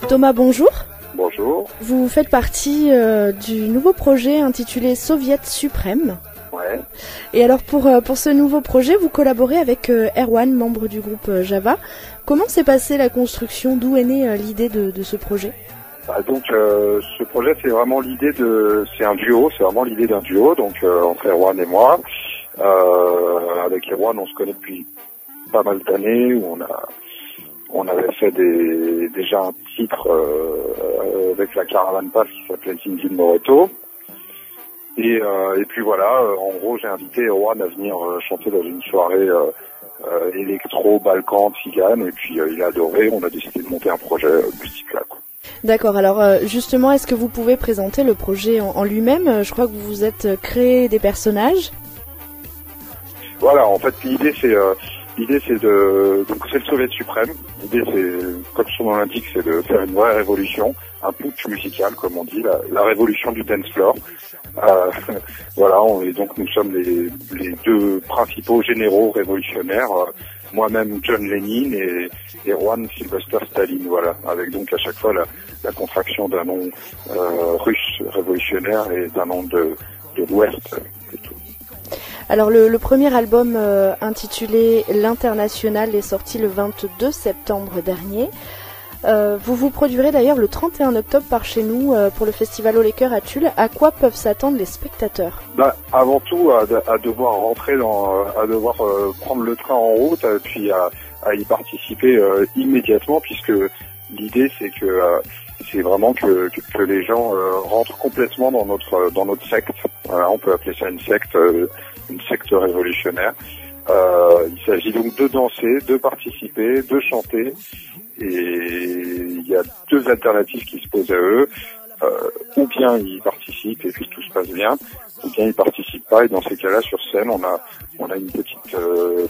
Thomas, bonjour. Bonjour. Vous faites partie du nouveau projet intitulé Soviet Suprême. Ouais. Et alors pour ce nouveau projet, vous collaborez avec Erwan, membre du groupe Java. Comment s'est passée la construction? D'où est née l'idée de ce projet? Donc ce projet, c'est vraiment l'idée c'est un duo, c'est vraiment l'idée d'un duo, donc entre Erwan et moi. Avec Erwan, on se connaît depuis pas mal d'années, où on avait fait déjà un titre avec la Caravan Paz qui s'appelait Zindine Moreto. Et puis voilà, en gros, j'ai invité Erwan à venir chanter dans une soirée électro, balkan, tzigane, et puis il a adoré. On a décidé de monter un projet musical, quoi. D'accord, alors justement, est-ce que vous pouvez présenter le projet en lui-même? Je crois que vous vous êtes créé des personnages. Voilà, en fait, l'idée c'est donc c'est le Soviet suprême. L'idée c'est, comme son nom l'indique, c'est de faire une vraie révolution, un putsch musical, comme on dit, la révolution du dance floor. Voilà, et donc nous sommes les deux principaux généraux révolutionnaires. Moi-même John Lennon et Erwan Sylvester Staline, voilà, avec donc à chaque fois la contraction d'un nom russe révolutionnaire et d'un nom de l'Ouest et tout. Alors le premier album intitulé L'International est sorti le 22 septembre dernier. Vous vous produirez d'ailleurs le 31 octobre par chez nous pour le festival Au Cœur à Tulle. À quoi peuvent s'attendre les spectateurs? Avant tout à devoir rentrer à devoir prendre le train en route, puis à y participer immédiatement, puisque l'idée c'est vraiment que les gens rentrent complètement dans notre secte. Voilà, on peut appeler ça une secte révolutionnaire. Il s'agit donc de danser, de participer, de chanter. Et il y a deux alternatives qui se posent à eux. Ou bien ils participent et puis tout se passe bien, ou bien ils participent pas, et dans ces cas-là, sur scène, on a une petite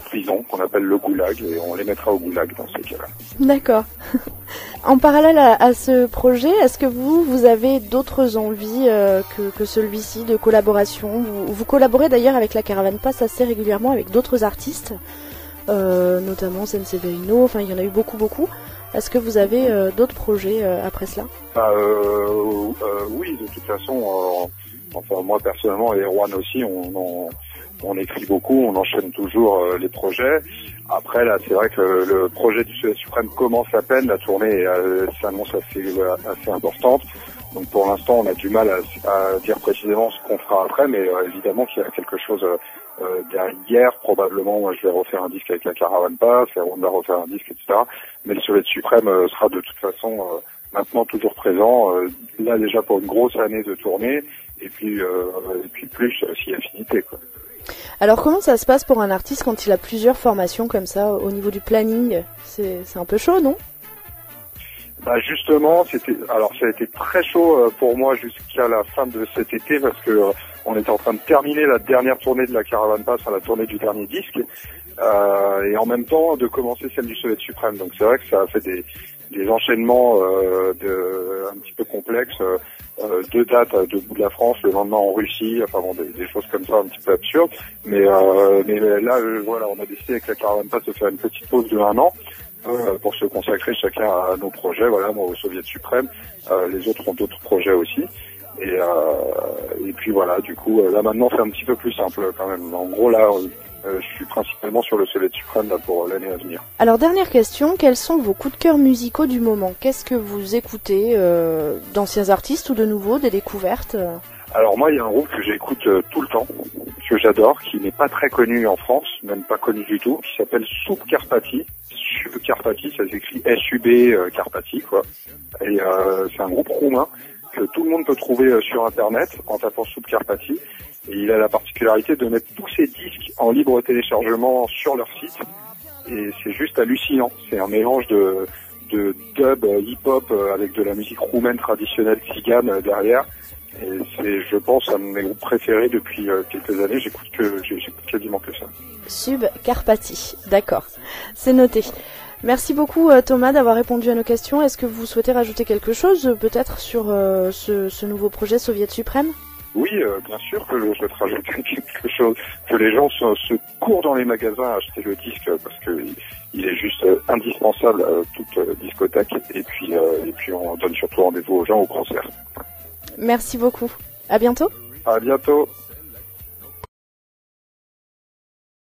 prison qu'on appelle le goulag, et on les mettra au goulag dans ces cas-là. D'accord. En parallèle à ce projet, est-ce que vous avez d'autres envies que celui-ci de collaboration? Vous collaborez d'ailleurs avec la Caravan Paz assez régulièrement avec d'autres artistes, notamment Severino, enfin il y en a eu beaucoup. Est-ce que vous avez d'autres projets après cela? Oui, de toute façon, enfin moi personnellement et Erwan aussi, on écrit beaucoup, on enchaîne toujours les projets. Après là, c'est vrai que le projet du Soviet Suprême commence à peine, la tournée s'annonce assez importante. Donc pour l'instant, on a du mal à dire précisément ce qu'on fera après, mais évidemment qu'il y a quelque chose derrière. Probablement, moi, je vais refaire un disque avec la Caravan Paz, on va refaire un disque, etc. Mais le Soviet Suprême sera de toute façon maintenant toujours présent. Là déjà pour une grosse année de tournée, et puis plus si affinité, quoi. Alors comment ça se passe pour un artiste quand il a plusieurs formations comme ça au niveau du planning? C'est un peu chaud, non? Justement, ça a été très chaud pour moi jusqu'à la fin de cet été, parce que on était en train de terminer la dernière tournée de la Caravan Paz, la tournée du dernier disque, et en même temps de commencer celle du Soviet Suprême. Donc c'est vrai que ça a fait des enchaînements un petit peu complexes, deux dates à deux bouts de la France, le lendemain en Russie, enfin bon, des choses comme ça un petit peu absurdes. Mais là, voilà, on a décidé avec la Caravan Paz de faire une petite pause de 1 an. Pour se consacrer chacun à nos projets, voilà, moi au Soviet Suprême, les autres ont d'autres projets aussi, et puis voilà, du coup, là maintenant c'est un petit peu plus simple quand même. En gros là, je suis principalement sur le Soviet Suprême là, pour l'année à venir. Alors dernière question, quels sont vos coups de cœur musicaux du moment? Qu'est-ce que vous écoutez, d'anciens artistes ou de nouveaux, des découvertes? Alors moi, il y a un groupe que j'écoute tout le temps, que j'adore, qui n'est pas très connu en France, même pas connu du tout, qui s'appelle Sub Karpati. Sub Karpati, ça s'écrit S-U-B Karpati, quoi. Et c'est un groupe roumain que tout le monde peut trouver sur Internet en tapant Sub Karpati. Et il a la particularité de mettre tous ses disques en libre téléchargement sur leur site. Et c'est juste hallucinant. C'est un mélange de dub hip-hop avec de la musique roumaine traditionnelle tzigane derrière. Et c'est, je pense, un de mes groupes préférés depuis quelques années. J'écoute quasiment que ça. Sub Karpati, d'accord. C'est noté. Merci beaucoup Thomas d'avoir répondu à nos questions. Est-ce que vous souhaitez rajouter quelque chose peut-être sur ce nouveau projet Soviet Suprême? Oui, bien sûr que je souhaite rajouter quelque chose, que les gens se courent dans les magasins à acheter le disque parce que il est juste indispensable à toute discothèque et puis on donne surtout rendez-vous aux gens au concert. Merci beaucoup. À bientôt. À bientôt.